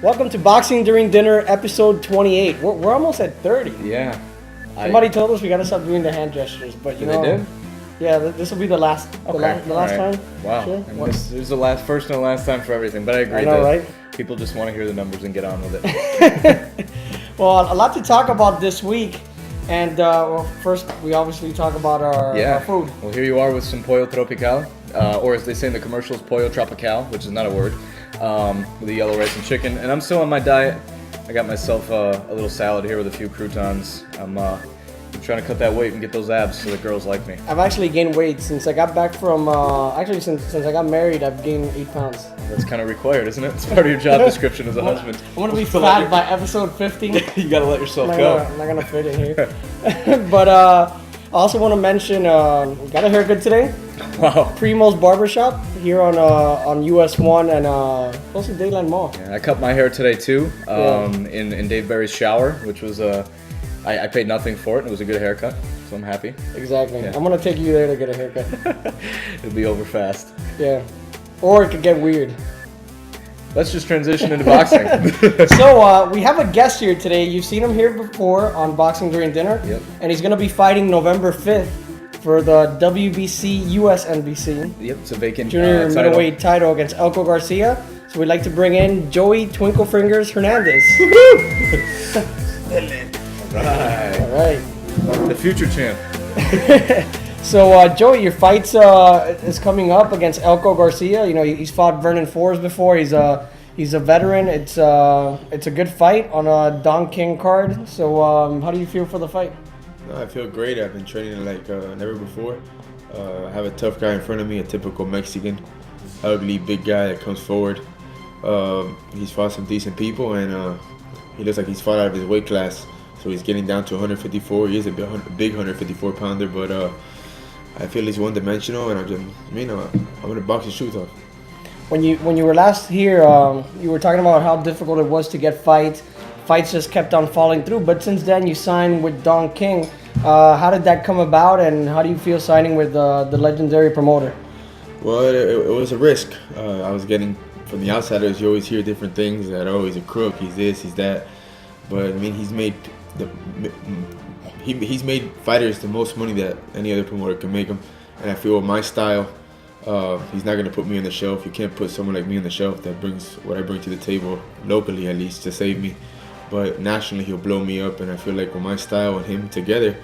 Welcome to Boxing During Dinner, episode 28. We're almost at 30. Yeah. Somebody told us we gotta stop doing the hand gestures, but you know. They did? Yeah, this will be the last. Okay. The last right. time. Wow. Sure. This is the first and last time for everything, but I agree. I know, right? People just want to hear the numbers and get on with it. Well, a lot to talk about this week, and first we obviously talk about our food. Well, here you are with some Pollo Tropical, or as they say in the commercials, Pollo Tropical, which is not a word, with the yellow rice and chicken. And I'm still on my diet. I got myself a little salad here with a few croutons. I'm trying to cut that weight and get those abs so the girls like me. I've actually gained weight since I got back from, since I got married, I've gained 8 pounds. That's kind of required, isn't it? It's part of your job description as a husband. I want to be fat by episode 50. You gotta let yourself go. I'm not gonna fit in here. But I also want to mention, got a haircut today. Wow. Primo's Barbershop here on US 1 and close to Dayland Mall. Yeah, I cut my hair today too, in Dave Barry's shower, which was I paid nothing for it, and it was a good haircut, so I'm happy. Exactly. Yeah. I'm gonna take you there to get a haircut. It'll be over fast. Yeah. Or it could get weird. Let's just transition into boxing. So we have a guest here today. You've seen him here before on Boxing During Dinner. Yep. And he's gonna be fighting November 5th for the WBC USNBC. Yep, it's a vacant junior middleweight title against Elco Garcia. So we'd like to bring in Joey Twinkle Fingers Hernandez. All right. The future champ. So Joey, your fight is coming up against Elco Garcia. You know, he's fought Vernon Forrest before. He's a veteran. It's a good fight on a Don King card. So how do you feel for the fight? No, I feel great. I've been training like never before. I have a tough guy in front of me, a typical Mexican, ugly, big guy that comes forward. He's fought some decent people, and he looks like he's fought out of his weight class. So he's getting down to 154. He is a big 154 pounder, but I feel he's one-dimensional, and I'm gonna box his shoes off. When you were last here, you were talking about how difficult it was to get fights. Fights just kept on falling through. But since then, you signed with Don King. How did that come about, and how do you feel signing with the legendary promoter? Well, it was a risk. I was getting, from the outsiders, you always hear different things that, oh, he's a crook, he's this, he's that. But I mean, he's made fighters the most money that any other promoter can make them. And I feel with my style, he's not going to put me on the shelf. You can't put someone like me on the shelf that brings what I bring to the table, locally at least, to save me. But nationally, he'll blow me up, and I feel like with my style and him together,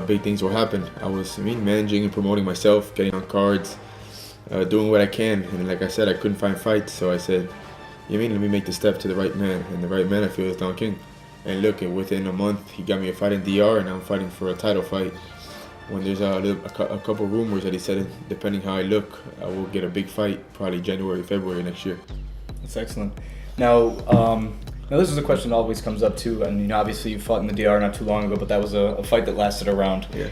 big things will happen. I was managing and promoting myself, getting on cards, doing what I can. And like I said, I couldn't find fights, so I said, let me make the step to the right man. And the right man, I feel, is Don King. And look, within a month, he got me a fight in DR, and I'm fighting for a title fight. When there's a couple rumors that he said, depending how I look, I will get a big fight, probably January, February next year. That's excellent. Now this is a question that always comes up too, and obviously you fought in the DR not too long ago, but that was a fight that lasted a round. Yeah.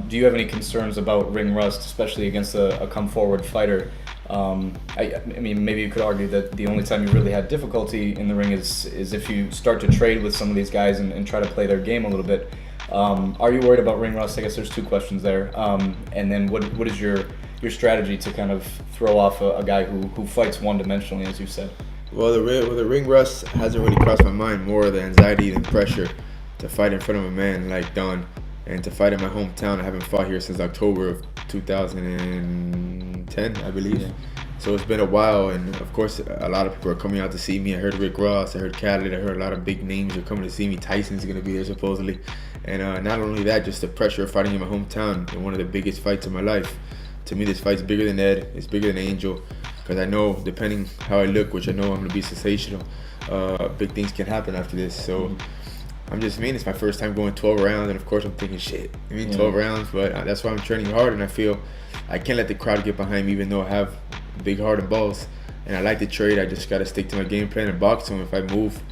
Do you have any concerns about ring rust, especially against a come-forward fighter? I mean, maybe you could argue that the only time you really had difficulty in the ring is if you start to trade with some of these guys and try to play their game a little bit. Are you worried about ring rust? I guess there's two questions there. And then what is your strategy to kind of throw off a guy who fights one-dimensionally, as you said? Well, the ring rust hasn't really crossed my mind. More the anxiety than pressure to fight in front of a man like Don, and to fight in my hometown. I haven't fought here since October of 2010, I believe. Yeah. So it's been a while, and of course, a lot of people are coming out to see me. I heard Rick Ross, I heard Khaled, I heard a lot of big names are coming to see me. Tyson's going to be there supposedly. And not only that, just the pressure of fighting in my hometown in one of the biggest fights of my life. To me, this fight's bigger than Ed, it's bigger than Angel, because I know, depending how I look, which I know I'm going to be sensational, big things can happen after this. So it's my first time going 12 rounds, and of course I'm thinking, 12 rounds, but that's why I'm training hard, and I feel I can't let the crowd get behind me, even though I have a big heart and balls, and I like to trade. I just got to stick to my game plan and box him. If I move,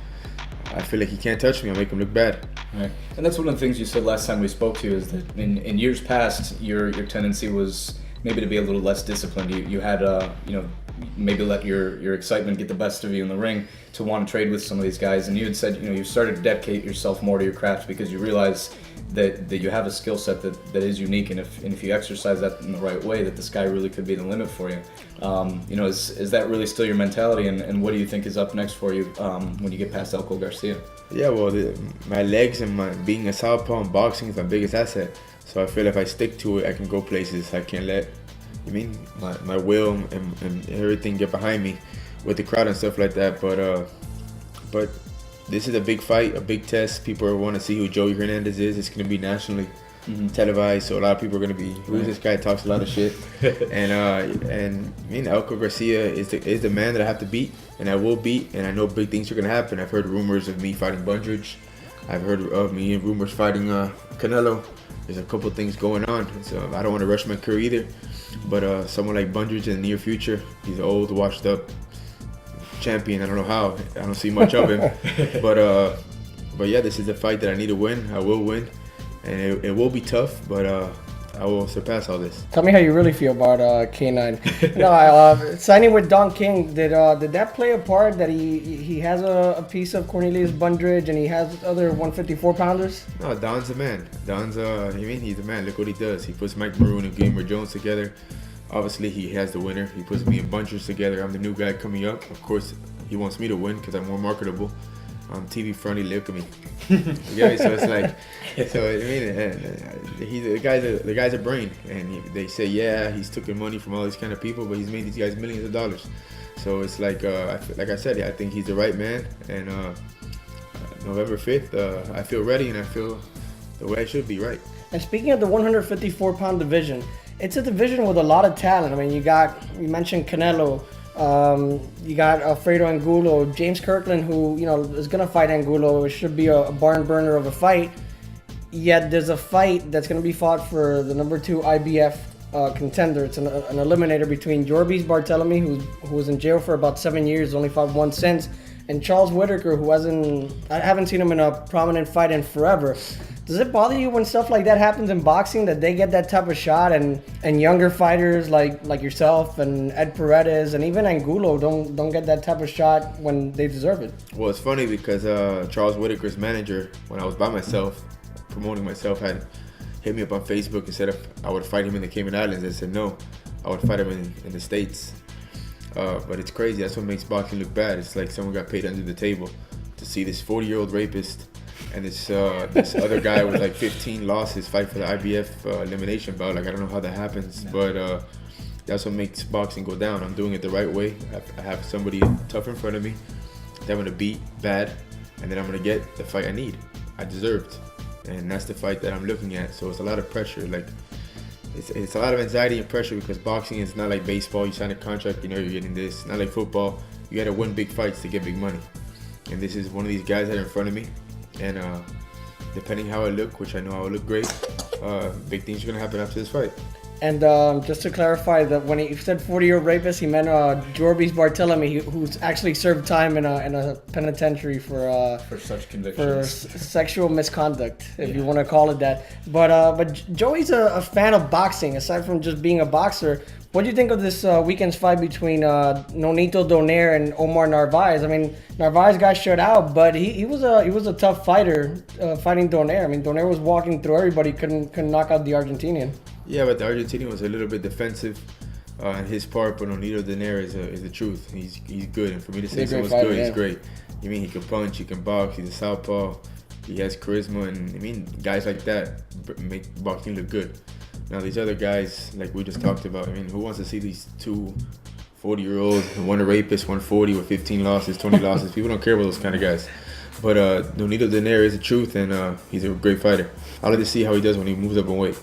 I feel like he can't touch me. I'll make him look bad. Right. And that's one of the things you said last time we spoke to you, is that in years past, your tendency was maybe to be a little less disciplined. You had maybe let your excitement get the best of you in the ring to want to trade with some of these guys. And you had said, you started to dedicate yourself more to your craft because you realize that you have a skill set that is unique, and if you exercise that in the right way, that the sky really could be the limit for you. Is that really still your mentality, and what do you think is up next for you when you get past Elco Garcia? Yeah, well, my legs and my being a southpaw and boxing is my biggest asset. So I feel if I stick to it, I can go places. I can't let, my will and everything get behind me with the crowd and stuff like that. But this is a big fight, a big test. People want to see who Joey Hernandez is. It's going to be nationally televised, so a lot of people are going to be, who's this guy, talks a lot of shit. And Elco Garcia is the man that I have to beat, and I will beat, and I know big things are going to happen. I've heard rumors of me fighting Bundridge. I've heard of me and rumors fighting Canelo. There's a couple things going on, so I don't want to rush my career either. But someone like Bundridge in the near future, he's an old, washed up champion. I don't know how. I don't see much of him. But yeah, this is a fight that I need to win. I will win, and it will be tough, but I will surpass all this. Tell me how you really feel about K9. No, signing with Don King, did that play a part that he has a piece of Cornelius Bundridge and he has other 154 pounders? No, Don's the man. Don's he's the man. Look what he does. He puts Mike Maroon and Gamer Jones together. Obviously, he has the winner. He puts me and Bundridge together. I'm the new guy coming up. Of course, he wants me to win because I'm more marketable. I'm TV friendly. Look at me. Okay, so it's like, he's the guy's a brain, and they say, yeah, he's taking money from all these kind of people, but he's made these guys millions of dollars. So it's like I said, I think he's the right man. And November 5th, I feel ready, and I feel the way I should be, right. And speaking of the 154-pound division, it's a division with a lot of talent. I mean, you mentioned Canelo. You got Alfredo Angulo, James Kirkland, who is gonna fight Angulo. It should be a barn burner of a fight. Yet there's a fight that's gonna be fought for the number 2 IBF contender. It's an eliminator between Jorbis Barthélemy, who was in jail for about 7 years, only fought once since, and Charles Whitaker, who I haven't seen him in a prominent fight in forever. Does it bother you when stuff like that happens in boxing, that they get that type of shot, and younger fighters like yourself and Ed Paredes and even Angulo don't get that type of shot when they deserve it? Well, it's funny because Charles Whitaker's manager, when I was by myself, promoting myself, had hit me up on Facebook and said if I would fight him in the Cayman Islands. I said no, I would fight him in the States. But it's crazy. That's what makes boxing look bad. It's like someone got paid under the table to see this 40-year-old rapist and this other guy with like 15 losses fight for the IBF elimination bout. Like, I don't know how that happens, but that's what makes boxing go down. I'm doing it the right way. I have somebody tough in front of me that I'm gonna beat bad, and then I'm gonna get the fight I need, I deserved, and that's the fight that I'm looking at. So it's a lot of pressure. Like, it's a lot of anxiety and pressure because boxing is not like baseball. You sign a contract, you're getting this. It's not like football. You gotta win big fights to get big money, and this is one of these guys that are in front of me. And depending how I look, which I know I will look great, big things are going to happen after this fight. And just to clarify, that when he said 40-year-old rapist, he meant Jorbis Barthélemy, who's actually served time in a penitentiary for such convictions, for sexual misconduct, if you want to call it that. But Joey's a fan of boxing. Aside from just being a boxer, what do you think of this weekend's fight between Nonito Donaire and Omar Narvaez? I mean, Narvaez got shut out, but he was a tough fighter fighting Donaire. I mean, Donaire was walking through everybody, couldn't knock out the Argentinian. Yeah, but the Argentinian was a little bit defensive on his part, but Nonito Donaire is the truth. He's good, and for me to say someone's good, he's great. He can punch, he can box, he's a southpaw, he has charisma, and guys like that make boxing look good. Now these other guys, like we just talked about, who wants to see these two 40-year-olds, one a rapist, 140 with 15 losses, 20 losses? People don't care about those kind of guys. But Nonito Donaire is the truth, and he's a great fighter. I'd like to see how he does when he moves up in weight.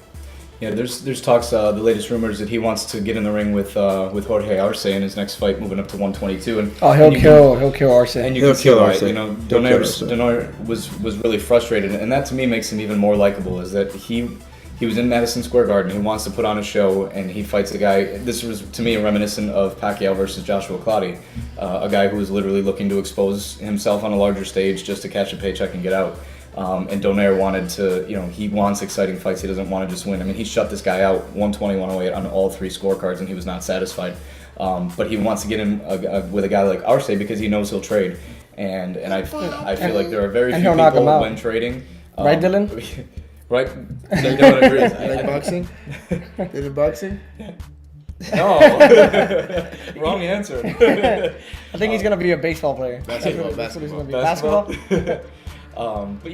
Yeah, there's talks, the latest rumors that he wants to get in the ring with Jorge Arce in his next fight, moving up to 122. And he'll kill Arce. And you can see why. Donaire was really frustrated, and that to me makes him even more likable. Is that he was in Madison Square Garden. He wants to put on a show, and he fights a guy. This was to me reminiscent of Pacquiao versus Joshua Clottey, a guy who was literally looking to expose himself on a larger stage just to catch a paycheck and get out. And Donaire wanted to, he wants exciting fights. He doesn't want to just win. I mean, he shut this guy out 120, 108 on all 3 scorecards, and he was not satisfied. But he wants to get in with a guy like Arce because he knows he'll trade. And I feel like there are very few people when trading. Right, Dylan? Right? Dylan agrees. Like boxing? Is it boxing? No. Wrong answer. I think he's going to be a baseball player. Basketball. Basketball? But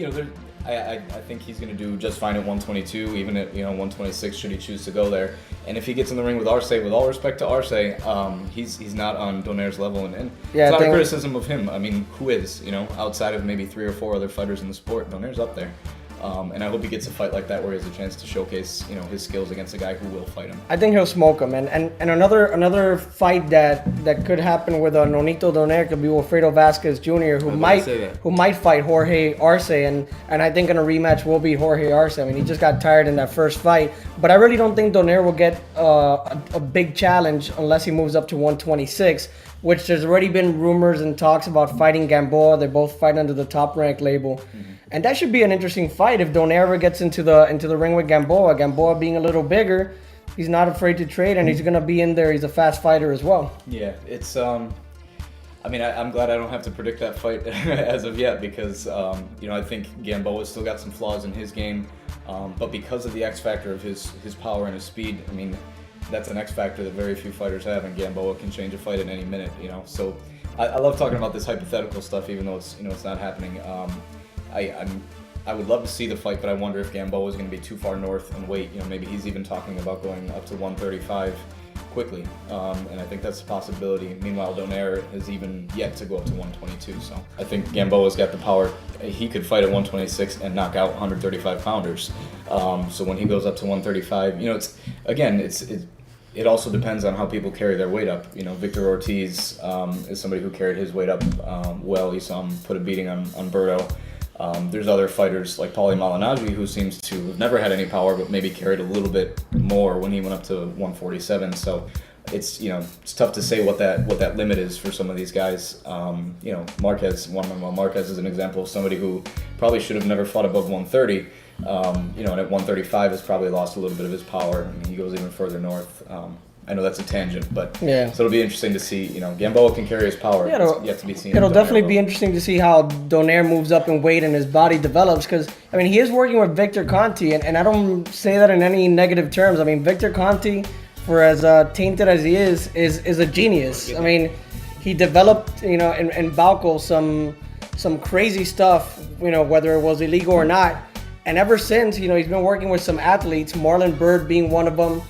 I think he's going to do just fine at 122, even at 126 should he choose to go there. And if he gets in the ring with Arce, with all respect to Arce, he's not on Donaire's level, and it's not a criticism of him. I mean, who is? Outside of maybe 3 or 4 other fighters in the sport, Donaire's up there. And I hope he gets a fight like that where he has a chance to showcase, his skills against a guy who will fight him. I think he'll smoke him. And another fight that could happen with Nonito Donaire could be Wilfredo Vasquez Jr., who might fight Jorge Arce, and I think in a rematch will be Jorge Arce. I mean, he just got tired in that first fight, but I really don't think Donaire will get a big challenge unless he moves up to 126. Which there's already been rumors and talks about fighting Gamboa. They both fight under the Top Rank label. And that should be an interesting fight if Donaire ever gets into the ring with Gamboa. Gamboa being a little bigger, he's not afraid to trade, and he's going to be in there. He's a fast fighter as well. Yeah, it's I'm glad I don't have to predict that fight as of yet because I think Gamboa's still got some flaws in his game, but because of the X factor of his power and his speed, I mean, that's an X factor that very few fighters have, and Gamboa can change a fight at any minute, So I love talking about this hypothetical stuff, even though it's it's not happening. I would love to see the fight, but I wonder if Gamboa is going to be too far north and wait. Maybe he's even talking about going up to 135 quickly, and I think that's a possibility. Meanwhile, Donaire is even yet to go up to 122, so I think Gamboa's got the power. He could fight at 126 and knock out 135 pounders. So when he goes up to 135, it also depends on how people carry their weight up. Victor Ortiz is somebody who carried his weight up well. You saw him put a beating on Berto. There's other fighters like Paulie Malignaggi who seems to have never had any power, but maybe carried a little bit more when he went up to 147. So it's tough to say what that limit is for some of these guys. Marquez, Marquez is an example of somebody who probably should have never fought above 130. And at 135 has probably lost a little bit of his power. I mean, he goes even further north. I know that's a tangent, but so it'll be interesting to see. Gamboa can carry his power. It's yet to be seen. It'll definitely be interesting to see how Donaire moves up in weight and his body develops. Because he is working with Victor Conti, and I don't say that in any negative terms. I mean, Victor Conti, for as tainted as he is a genius. I mean, he developed in Balco some crazy stuff. Whether it was illegal or not. And ever since, he's been working with some athletes, Marlon Byrd being one of them,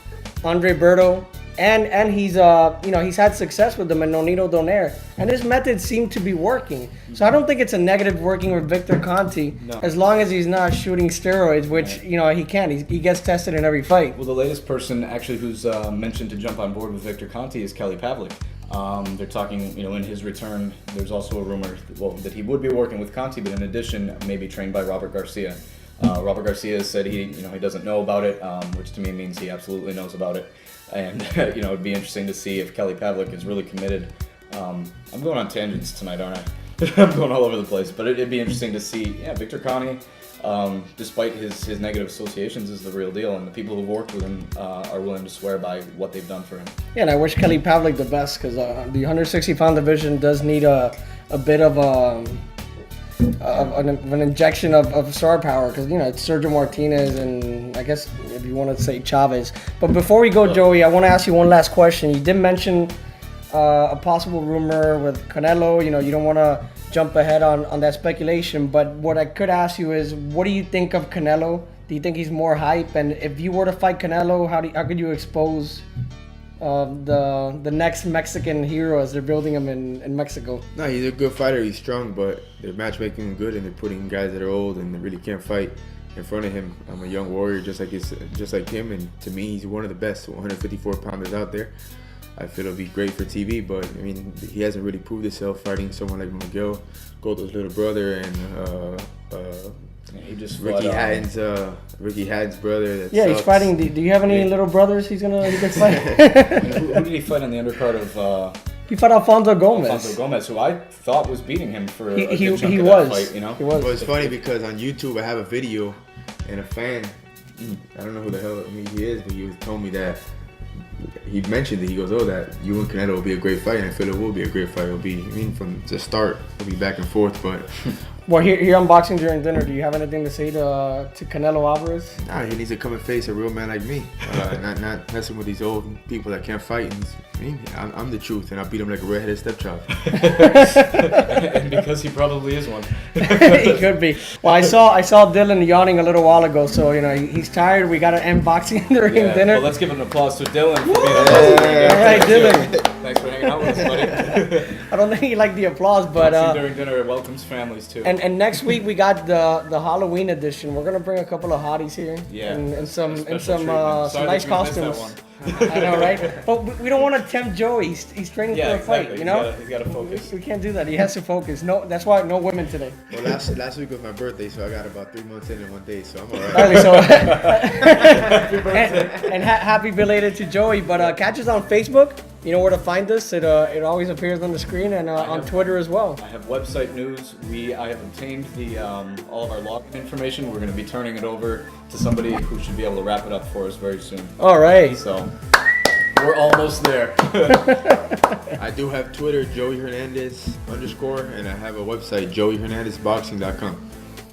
Andre Berto. And he's he's had success with them and Nonito Donaire, and his methods seem to be working. So I don't think it's a negative working with Victor Conti, as long as he's not shooting steroids, which he can. He gets tested in every fight. Well, the latest person actually who's mentioned to jump on board with Victor Conti is Kelly Pavlik. They're talking, in his return, there's also a rumor that he would be working with Conti, but in addition, maybe trained by Robert Garcia. Robert Garcia said he doesn't know about it, which to me means he absolutely knows about it. And it'd be interesting to see if Kelly Pavlik is really committed. I'm going on tangents tonight, aren't I? I'm going all over the place, but it'd be interesting to see. Victor Conti, despite his negative associations, is the real deal, and the people who've worked with him are willing to swear by what they've done for him. Yeah, and I wish Kelly Pavlik the best because the 160-pound division does need a bit of an injection of star power because it's Sergio Martinez and I guess if you want to say Chavez. But before we go, Joey, I want to ask you one last question. You did mention a possible rumor with Canelo. You don't want to jump ahead on that speculation, but what I could ask you is, what do you think of Canelo? Do you think he's more hype? And if you were to fight Canelo, how could you expose the next Mexican hero as they're building him in Mexico? No, he's a good fighter. He's strong, but they're matchmaking him good, and they're putting guys that are old and they really can't fight in front of him. I'm a young warrior, just like him, and to me, he's one of the best 154 pounders out there. I feel it'll be great for TV, but he hasn't really proved himself fighting someone like Miguel Cotto's little brother and he just Ricky Hatton's brother. He's fighting. Do you have any little brothers he could fight? Who did he fight on the undercard of He fought Alfonso Gomez. Alfonso Gomez, who I thought was beating him for a He good chunk of was. that fight, you know? He was. Well, it's funny because on YouTube I have a video, and a fan, I don't know who the hell he is, but he told me that he mentioned it. He goes, "Oh, that you and Canelo will be a great fight," and I feel it will be a great fight. It'll be, I mean, from the start, it'll be back and forth, but. Well, here on Boxing During Dinner, do you have anything to say to Canelo Alvarez? Nah, he needs to come and face a real man like me. Not messing with these old people that can't fight. I'm the truth, and I'll beat him like a redheaded stepchild. And because he probably is one. He could be. Well, I saw Dylan yawning a little while ago, so he's tired. We gotta end Boxing During Dinner. Well, let's give an applause to Dylan for being on. All right, Dylan. Thanks for hanging out with us, buddy. I don't think he liked the applause, but Boxing During Dinner welcomes families too. And next week we got the Halloween edition. We're gonna bring a couple of hotties here. Yeah. And some Special some treatment. nice Sorry that we missed costumes. that I know, right? But we don't want to tempt Joey. He's training for a fight. exactly. You know. He's got to focus. We can't do that. He has to focus. No, that's why no women today. Well, last week was my birthday, so I got about 3 months in 1 day, so I'm alright. Alright, so and happy belated to Joey. But catch us on Facebook. You know where to find us. It always appears on the screen, and on Twitter as well. I have website news. I have obtained the all of our login information. We're going to be turning it over to somebody who should be able to wrap it up for us very soon. All right. So we're almost there. I do have Twitter, Joey Hernandez _, and I have a website, joeyhernandezboxing.com.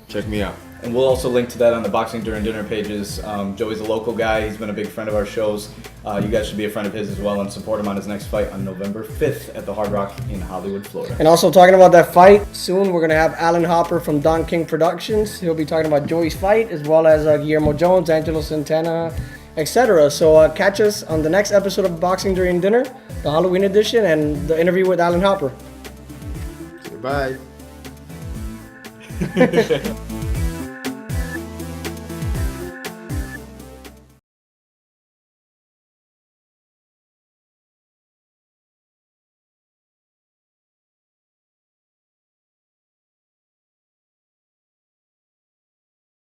Check me out. And we'll also link to that on the Boxing During Dinner pages. Joey's a local guy. He's been a big friend of our shows. You guys should be a friend of his as well and support him on his next fight on November 5th at the Hard Rock in Hollywood, Florida. And also talking about that fight, soon we're going to have Alan Hopper from Don King Productions. He'll be talking about Joey's fight, as well as Guillermo Jones, Angelo Santana, etc. So catch us on the next episode of Boxing During Dinner, the Halloween edition, and the interview with Alan Hopper. Bye.